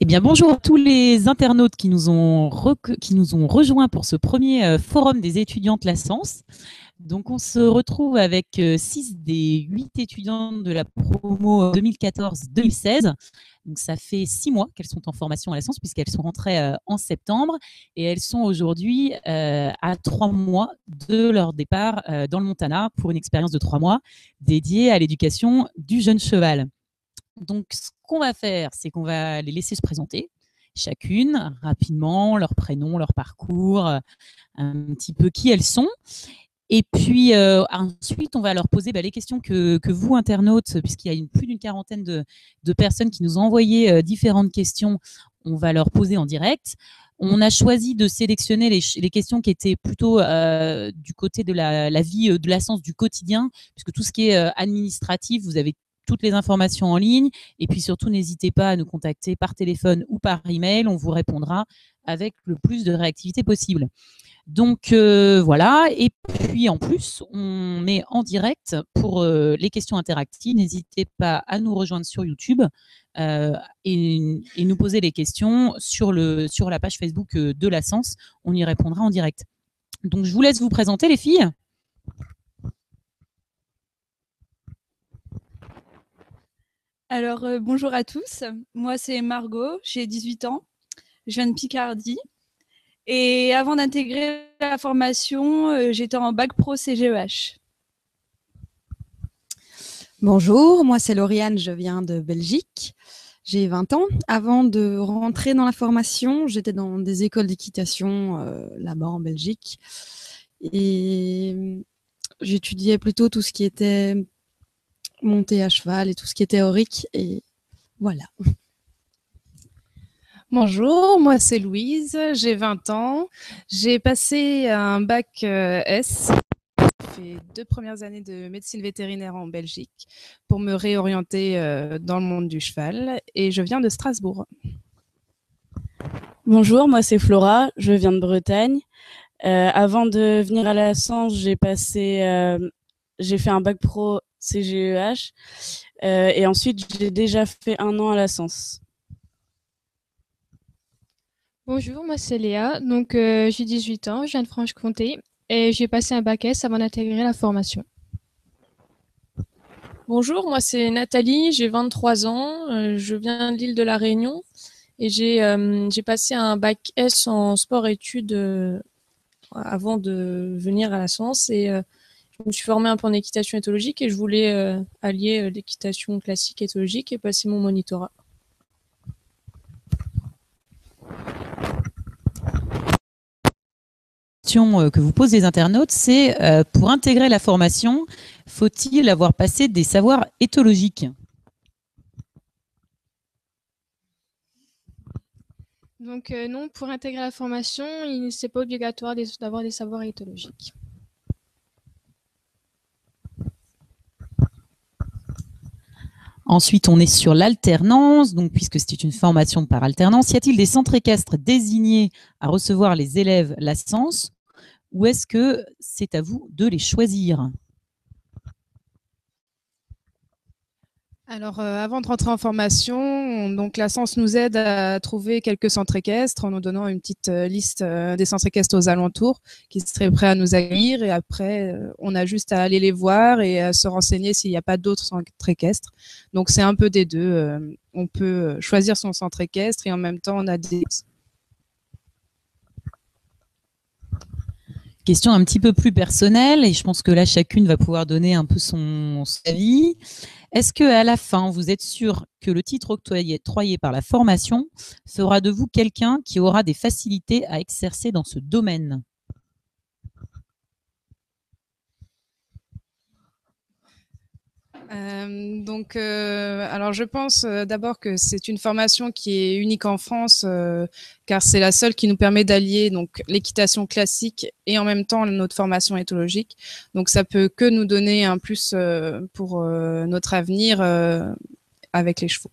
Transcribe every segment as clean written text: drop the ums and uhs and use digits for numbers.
bien, bonjour à tous les internautes qui nous ont rejoints pour ce premier forum des étudiants de la Sens. Donc, on se retrouve avec 6 des 8 étudiantes de la promo 2014-2016. Donc, ça fait 6 mois qu'elles sont en formation à la Sens puisqu'elles sont rentrées en septembre et elles sont aujourd'hui à 3 mois de leur départ dans le Montana pour une expérience de 3 mois dédiée à l'éducation du jeune cheval. Donc, ce qu'on va faire, c'est qu'on va les laisser se présenter, chacune, rapidement, leur prénom, leur parcours, un petit peu qui elles sont. Et puis, ensuite, on va leur poser les questions que vous, internautes, puisqu'il y a plus d'une quarantaine de personnes qui nous ont envoyé différentes questions, on va leur poser en direct. On a choisi de sélectionner les questions qui étaient plutôt du côté de la vie de la Sens du quotidien, puisque tout ce qui est administratif, vous avez toutes les informations en ligne. Et puis surtout, n'hésitez pas à nous contacter par téléphone ou par email. On vous répondra avec le plus de réactivité possible. Donc voilà. Et puis en plus, on est en direct pour les questions interactives. N'hésitez pas à nous rejoindre sur YouTube et nous poser les questions sur la page Facebook de la Sens. On y répondra en direct. Donc je vous laisse vous présenter, les filles. Alors, bonjour à tous. Moi, c'est Margot, j'ai 18 ans. Je viens de Picardie. Et avant d'intégrer la formation, j'étais en bac pro CGEH. Bonjour, moi c'est Lauriane, je viens de Belgique. J'ai 20 ans. Avant de rentrer dans la formation, j'étais dans des écoles d'équitation là-bas en Belgique. Et j'étudiais plutôt tout ce qui était montée à cheval et tout ce qui est théorique. Et voilà. Bonjour, moi c'est Louise, j'ai 20 ans. J'ai passé un bac S. J'ai fait 2 premières années de médecine vétérinaire en Belgique pour me réorienter dans le monde du cheval et je viens de Strasbourg. Bonjour, moi c'est Flora, je viens de Bretagne. Avant de venir à la Sens, j'ai fait un bac pro CGEH et ensuite j'ai déjà fait 1 an à la Sens. Bonjour, moi c'est Léa, donc j'ai 18 ans, je viens de Franche-Comté et j'ai passé un bac S avant d'intégrer la formation. Bonjour, moi c'est Nathalie, j'ai 23 ans, je viens de l'île de la Réunion et j'ai passé un bac S en sport-études avant de venir à la Sens et je me suis formée un peu en équitation éthologique et je voulais allier l'équitation classique éthologique et passer mon monitorat. Que vous posent les internautes, c'est pour intégrer la formation, faut-il avoir passé des savoirs éthologiques? Donc non, pour intégrer la formation, c'est pas obligatoire d'avoir des savoirs éthologiques. Ensuite, on est sur l'alternance, donc puisque c'est une formation par alternance, y a-t-il des centres équestres désignés à recevoir les élèves la Sens ou est-ce que c'est à vous de les choisir? Alors, avant de rentrer en formation, donc la Sens nous aide à trouver quelques centres équestres en nous donnant une petite liste des centres équestres aux alentours qui seraient prêts à nous accueillir. Et après, on a juste à aller les voir et à se renseigner s'il n'y a pas d'autres centres équestres. Donc, c'est un peu des deux. On peut choisir son centre équestre et en même temps, on a des... Question un petit peu plus personnelle et je pense que là, chacune va pouvoir donner un peu son avis. Est-ce qu'à la fin, vous êtes sûr que le titre octroyé par la formation fera de vous quelqu'un qui aura des facilités à exercer dans ce domaine? Alors je pense d'abord que c'est une formation qui est unique en France, car c'est la seule qui nous permet d'allier donc l'équitation classique et en même temps notre formation éthologique. Donc ça peut que nous donner un plus pour notre avenir avec les chevaux.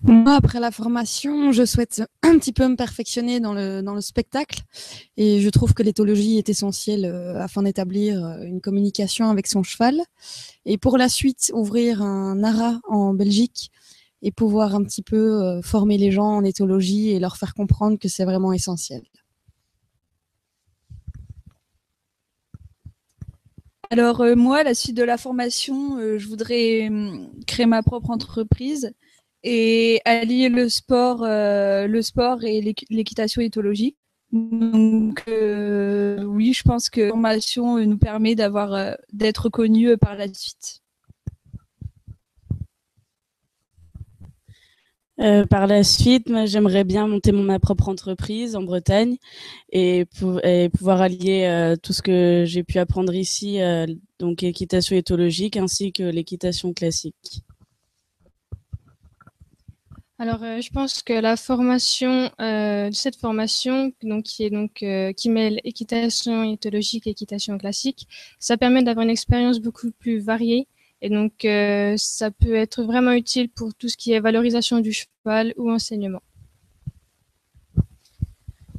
Moi, après la formation, je souhaite un petit peu me perfectionner dans le spectacle et je trouve que l'éthologie est essentielle afin d'établir une communication avec son cheval. Et pour la suite, ouvrir un ARA en Belgique et pouvoir un petit peu former les gens en éthologie et leur faire comprendre que c'est vraiment essentiel. Alors moi, à la suite de la formation, je voudrais créer ma propre entreprise et allier le sport et l'équitation éthologique. Donc oui, je pense que la formation nous permet d'être connus par la suite. Par la suite, moi, j'aimerais bien monter ma propre entreprise en Bretagne et pouvoir allier tout ce que j'ai pu apprendre ici, donc équitation éthologique ainsi que l'équitation classique. Alors, je pense que la formation, cette formation, donc qui mêle équitation éthologique et équitation classique, ça permet d'avoir une expérience beaucoup plus variée. Et donc, ça peut être vraiment utile pour tout ce qui est valorisation du cheval ou enseignement.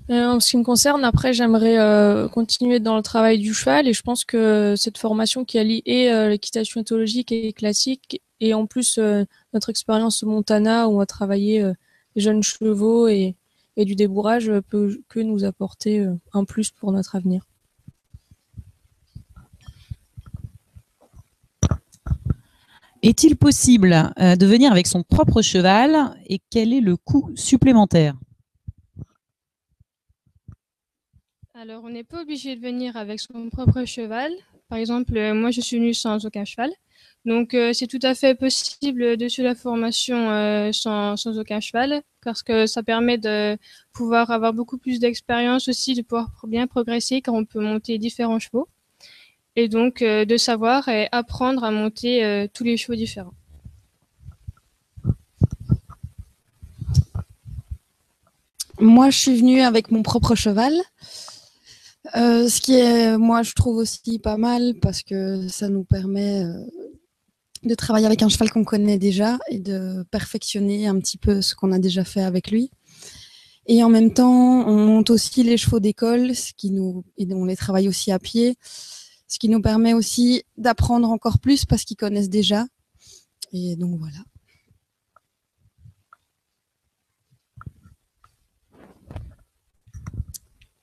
En ce qui me concerne, après, j'aimerais continuer dans le travail du cheval et je pense que cette formation qui allie l'équitation éthologique et classique et en plus notre expérience au Montana où on a travaillé les jeunes chevaux et du débourrage peut que nous apporter un plus pour notre avenir. Est-il possible de venir avec son propre cheval et quel est le coût supplémentaire? Alors, on n'est pas obligé de venir avec son propre cheval. Par exemple, moi, je suis venue sans aucun cheval. Donc, c'est tout à fait possible de suivre la formation sans aucun cheval, parce que ça permet de pouvoir avoir beaucoup plus d'expérience aussi, de pouvoir bien progresser quand on peut monter différents chevaux. Et donc, de savoir et apprendre à monter tous les chevaux différents. Moi, je suis venue avec mon propre cheval. Ce qui est, moi, je trouve aussi pas mal parce que ça nous permet de travailler avec un cheval qu'on connaît déjà et de perfectionner un petit peu ce qu'on a déjà fait avec lui. Et en même temps, on monte aussi les chevaux d'école, et on les travaille aussi à pied, ce qui nous permet aussi d'apprendre encore plus parce qu'ils connaissent déjà. Et donc voilà.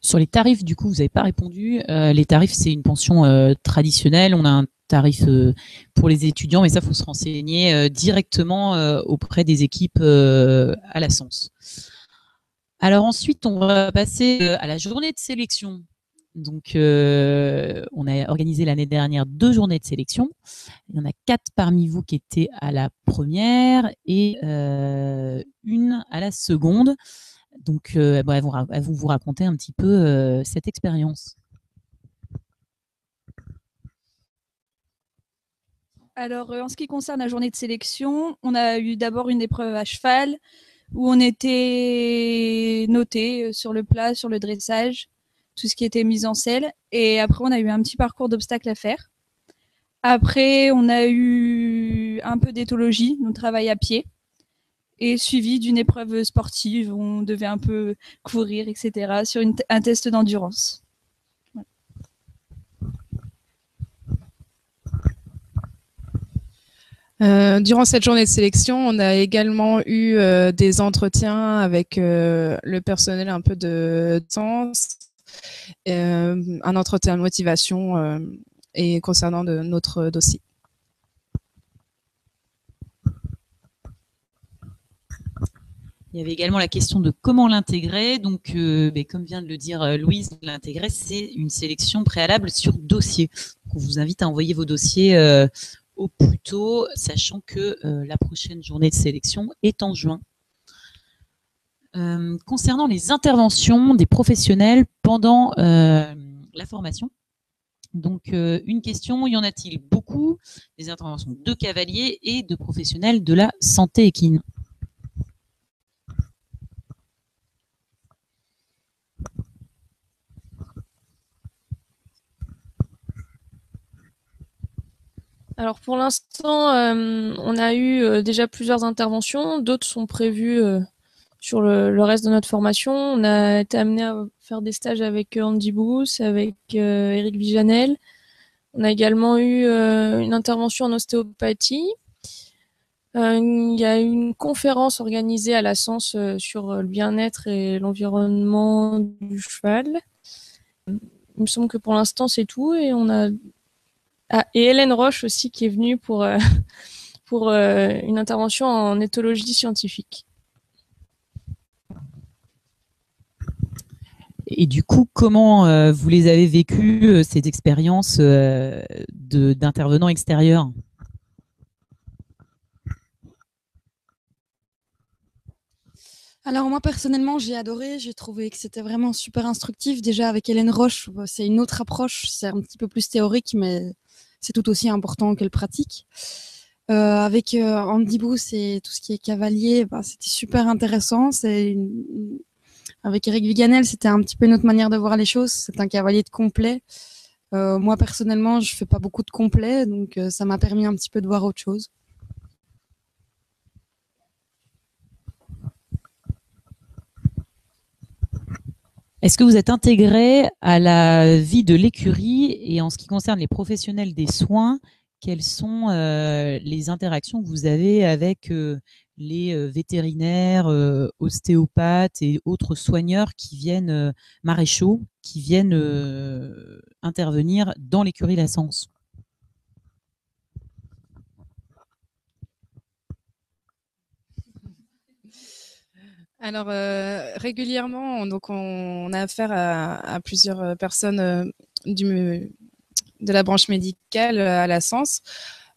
Sur les tarifs, du coup, vous n'avez pas répondu. Les tarifs, c'est une pension traditionnelle. On a un tarif pour les étudiants, mais ça, il faut se renseigner directement auprès des équipes à la Sens. Alors ensuite, on va passer à la journée de sélection. Donc, on a organisé l'année dernière 2 journées de sélection. Il y en a 4 parmi vous qui étaient à la première et une à la seconde. Donc, elles vont vous raconter un petit peu cette expérience. Alors, en ce qui concerne la journée de sélection, on a eu d'abord une épreuve à cheval où on était noté sur le plat, sur le dressage, tout ce qui était mise en selle. Et après, on a eu un petit parcours d'obstacles à faire. Après, on a eu un peu d'éthologie, on travaille à pied, et suivi d'une épreuve sportive où on devait un peu courir, etc., sur un test d'endurance. Durant cette journée de sélection, on a également eu des entretiens avec le personnel un peu de Sens, un entretien de motivation et concernant notre dossier. Il y avait également la question de comment l'intégrer. Donc, comme vient de le dire Louise, l'intégrer, c'est une sélection préalable sur dossier. Donc, on vous invite à envoyer vos dossiers au plus tôt, sachant que la prochaine journée de sélection est en juin. Concernant les interventions des professionnels pendant la formation, donc une question, y en a-t-il beaucoup des interventions de cavaliers et de professionnels de la santé équine? Alors pour l'instant, on a eu déjà plusieurs interventions, d'autres sont prévues sur le reste de notre formation. On a été amené à faire des stages avec Andy Bous, avec Eric Vijanel. On a également eu une intervention en ostéopathie. Il y a une conférence organisée à la Sens sur le bien-être et l'environnement du cheval. Il me semble que pour l'instant c'est tout, et on a et Hélène Roche aussi qui est venue pour pour une intervention en éthologie scientifique. Et du coup, comment vous les avez vécues, ces expériences d'intervenants extérieurs? Alors moi personnellement j'ai adoré, j'ai trouvé que c'était vraiment super instructif. Déjà avec Hélène Roche, c'est une autre approche, c'est un petit peu plus théorique mais c'est tout aussi important que le pratique. Avec Andy Bruce et tout ce qui est cavalier, c'était super intéressant. Avec Eric Viganel, c'était un petit peu une autre manière de voir les choses. C'est un cavalier de complet. Moi personnellement, je fais pas beaucoup de complet, donc ça m'a permis un petit peu de voir autre chose. Est-ce que vous êtes intégré à la vie de l'écurie, et en ce qui concerne les professionnels des soins, quelles sont les interactions que vous avez avec les vétérinaires, ostéopathes et autres soigneurs qui viennent, maréchaux, qui viennent intervenir dans l'écurie La Sens? Alors régulièrement, donc on a affaire à plusieurs personnes de la branche médicale à la Sens.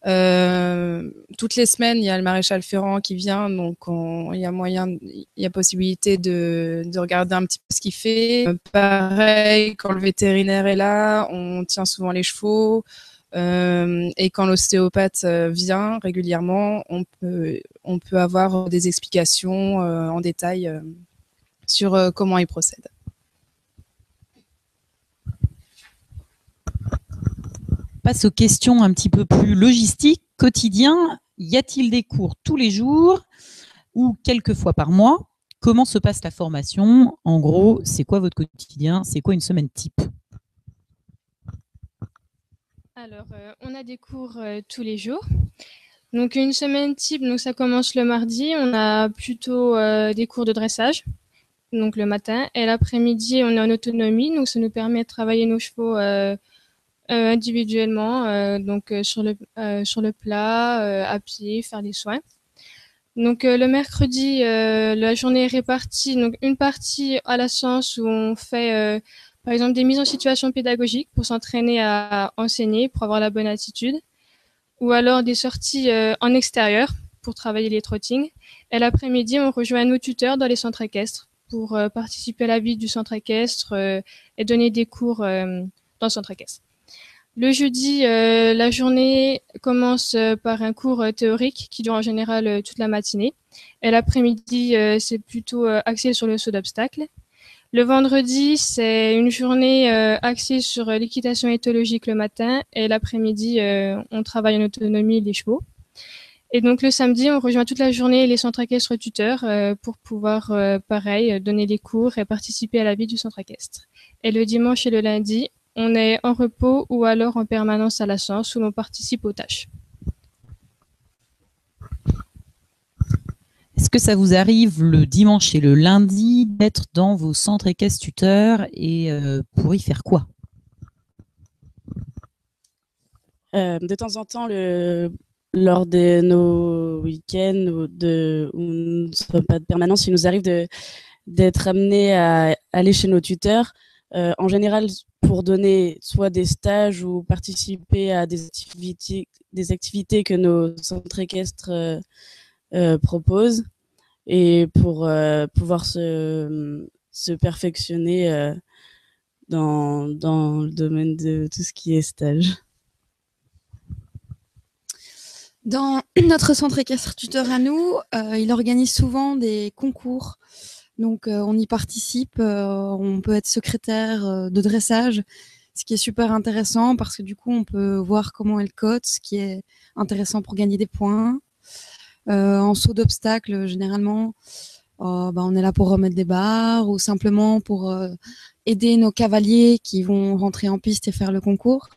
Toutes les semaines, il y a le maréchal Ferrand qui vient, donc il y a possibilité de regarder un petit peu ce qu'il fait. Pareil, quand le vétérinaire est là, on tient souvent les chevaux. Et quand l'ostéopathe vient régulièrement, on peut avoir des explications en détail sur comment il procède. Passe aux questions un petit peu plus logistiques. Quotidien, y a-t-il des cours tous les jours ou quelques fois par mois? Comment se passe la formation? En gros, c'est quoi votre quotidien? C'est quoi une semaine type? Alors, on a des cours tous les jours. Donc, une semaine type, donc ça commence le mardi. On a plutôt des cours de dressage, donc le matin. Et l'après-midi, on est en autonomie. Donc, ça nous permet de travailler nos chevaux individuellement, donc sur le plat, à pied, faire des soins. Donc, le mercredi, la journée est répartie. Donc, une partie à la Sens où on fait par exemple des mises en situation pédagogiques pour s'entraîner à enseigner, pour avoir la bonne attitude, ou alors des sorties en extérieur pour travailler les trottings. Et l'après-midi, on rejoint nos tuteurs dans les centres équestres pour participer à la vie du centre équestre et donner des cours dans le centre équestre. Le jeudi, la journée commence par un cours théorique qui dure en général toute la matinée. Et l'après-midi, c'est plutôt axé sur le saut d'obstacles. Le vendredi, c'est une journée axée sur l'équitation éthologique le matin, et l'après-midi, on travaille en autonomie les chevaux. Et donc le samedi, on rejoint toute la journée les centres équestres tuteurs pour pouvoir, pareil, donner les cours et participer à la vie du centre équestre. Et le dimanche et le lundi, on est en repos ou alors en permanence à la Sens où l'on participe aux tâches. Est-ce que ça vous arrive le dimanche et le lundi d'être dans vos centres équestres tuteurs, et pour y faire quoi? De temps en temps, lors de nos week-ends où nous ne sommes pas de permanence, il nous arrive d'être amenés à aller chez nos tuteurs, en général pour donner soit des stages ou participer à des activités que nos centres équestres proposent, et pour pouvoir se perfectionner dans le domaine de tout ce qui est stage. Dans notre centre équestre tuteur à nous, il organise souvent des concours. Donc, on y participe. On peut être secrétaire de dressage, ce qui est super intéressant parce que du coup, on peut voir comment elle cote, ce qui est intéressant pour gagner des points. En saut d'obstacle, généralement, on est là pour remettre des barres ou simplement pour aider nos cavaliers qui vont rentrer en piste et faire le concours.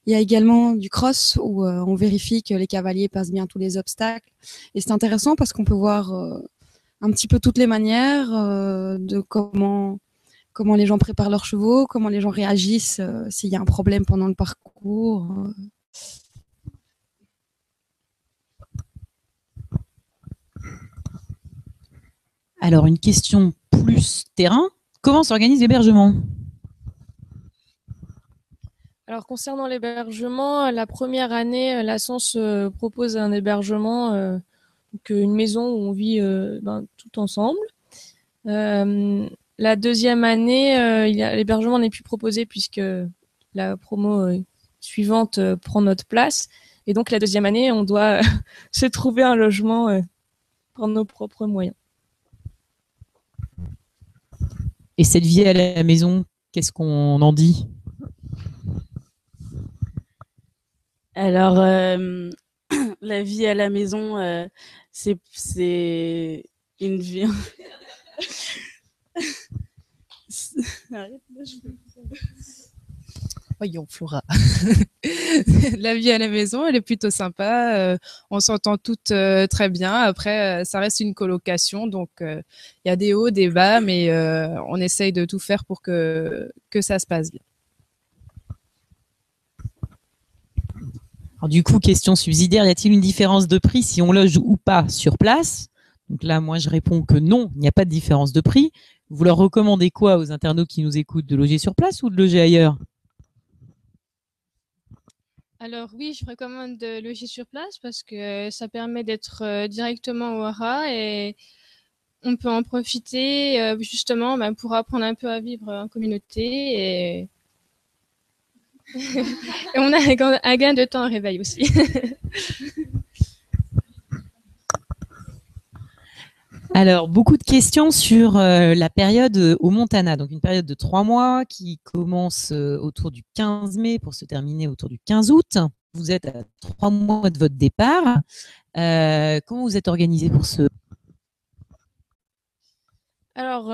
Il Il y a également du cross où on vérifie que les cavaliers passent bien tous les obstacles. Et c'est intéressant parce qu'on peut voir un petit peu toutes les manières de comment les gens préparent leurs chevaux, comment les gens réagissent s'il y a un problème pendant le parcours. Alors, une question plus terrain. Comment s'organise l'hébergement? Alors, concernant l'hébergement, la première année, l'Ascense propose un hébergement, donc une maison où on vit tout ensemble. La deuxième année, l'hébergement n'est plus proposé puisque la promo suivante prend notre place. Et donc, la deuxième année, on doit se trouver un logement par nos propres moyens. Et cette vie à la maison, qu'est-ce qu'on en dit? Alors, la vie à la maison, c'est une vie. Voyons, Flora. La vie à la maison, elle est plutôt sympa. On s'entend toutes très bien. Après, ça reste une colocation, donc il y a des hauts, des bas, mais on essaye de tout faire pour que ça se passe bien. Alors, du coup, question subsidiaire, y a-t-il une différence de prix si on loge ou pas sur place? Donc là, moi, je réponds que non, il n'y a pas de différence de prix. Vous leur recommandez quoi aux internautes qui nous écoutent? De loger sur place ou de loger ailleurs? Alors oui, je recommande de loger sur place parce que ça permet d'être directement au haras et on peut en profiter justement pour apprendre un peu à vivre en communauté et on a un gain de temps à réveil aussi. Alors, beaucoup de questions sur la période au Montana. Donc, une période de 3 mois qui commence autour du 15 mai pour se terminer autour du 15 août. Vous êtes à 3 mois de votre départ. Comment vous êtes organisé pour ce... Alors,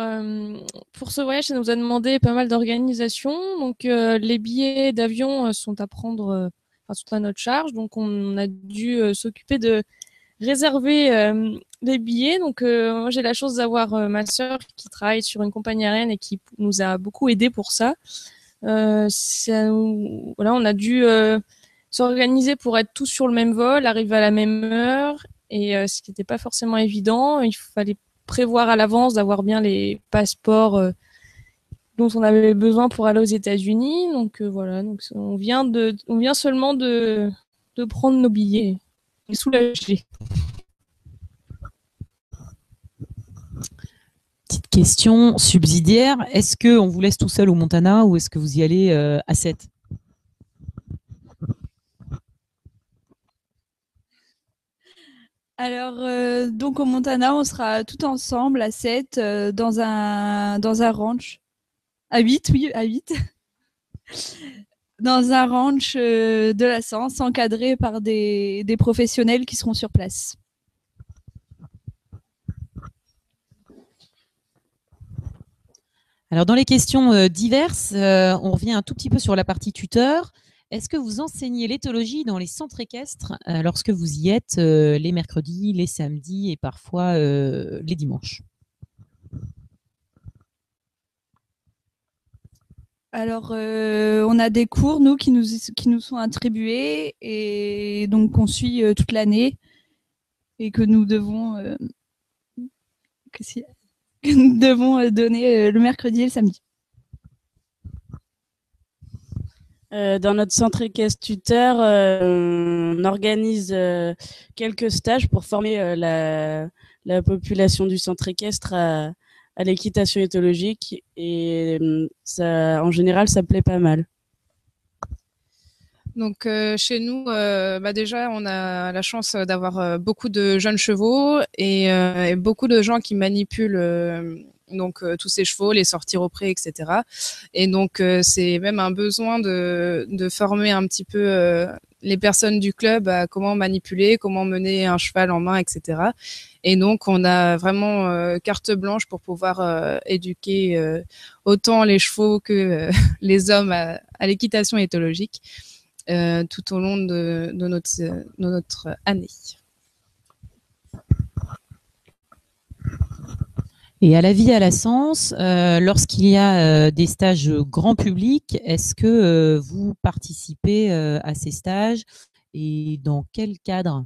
pour ce voyage, ça nous a demandé pas mal d'organisation. Donc, les billets d'avion sont à prendre, sont à notre charge. Donc, on a dû s'occuper de réserver les billets. Donc, moi, j'ai la chance d'avoir ma sœur qui travaille sur une compagnie aérienne et qui nous a beaucoup aidé pour ça. Voilà, on a dû s'organiser pour être tous sur le même vol, arriver à la même heure, et ce qui n'était pas forcément évident. Il fallait prévoir à l'avance d'avoir bien les passeports dont on avait besoin pour aller aux États-Unis. Donc voilà, donc on vient seulement de prendre nos billets et soulagés. Petite question subsidiaire. Est-ce qu'on vous laisse tout seul au Montana ou est-ce que vous y allez à 7? Alors, donc au Montana, on sera tout ensemble à 7 dans un ranch. À 8, oui, à 8. Dans un ranch de la Sens, encadré par des professionnels qui seront sur place. Alors, dans les questions diverses, on revient un tout petit peu sur la partie tuteur. Est-ce que vous enseignez l'éthologie dans les centres équestres lorsque vous y êtes les mercredis, les samedis et parfois les dimanches? Alors, on a des cours, nous, qui nous sont attribués et donc qu'on suit toute l'année et que nous devons, donner le mercredi et le samedi. Dans notre centre équestre tuteur, on organise quelques stages pour former la population du centre équestre à l'équitation éthologique et ça, en général, ça plaît pas mal. Donc chez nous, déjà, on a la chance d'avoir beaucoup de jeunes chevaux et beaucoup de gens qui manipulent tous ces chevaux, les sortir au pré, etc. Et donc c'est même un besoin de former un petit peu les personnes du club à comment manipuler, comment mener un cheval en main, etc. Et donc on a vraiment carte blanche pour pouvoir éduquer autant les chevaux que les hommes à l'équitation éthologique. tout au long de notre année. Et à la vie à la Sens, lorsqu'il y a des stages grand public, est-ce que vous participez à ces stages et dans quel cadre?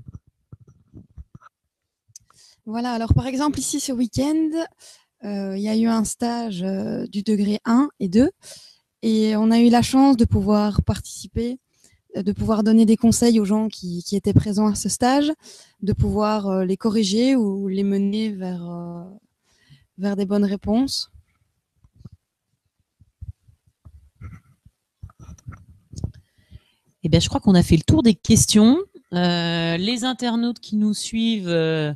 Voilà, alors par exemple, ici ce week-end, il y a eu un stage du degré 1 et 2 et on a eu la chance de pouvoir participer, de pouvoir donner des conseils aux gens qui étaient présents à ce stage, de pouvoir les corriger ou les mener vers des bonnes réponses. Eh bien, je crois qu'on a fait le tour des questions. Les internautes qui nous suivent,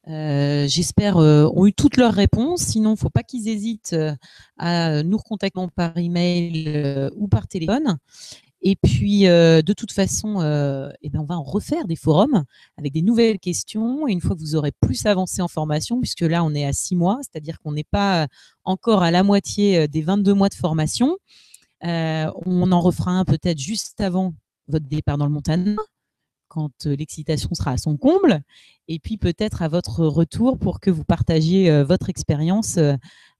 j'espère, ont eu toutes leurs réponses. Sinon, il ne faut pas qu'ils hésitent à nous recontacter par email ou par téléphone. Et puis, de toute façon, eh bien, on va en refaire des forums avec des nouvelles questions. Et une fois que vous aurez plus avancé en formation, puisque là, on est à 6 mois, c'est-à-dire qu'on n'est pas encore à la moitié des 22 mois de formation, on en refera un peut-être juste avant votre départ dans le Montana, quand l'excitation sera à son comble, et puis peut-être à votre retour pour que vous partagiez votre expérience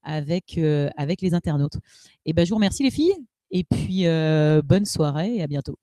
avec les internautes. Et ben, je vous remercie les filles, et puis bonne soirée et à bientôt.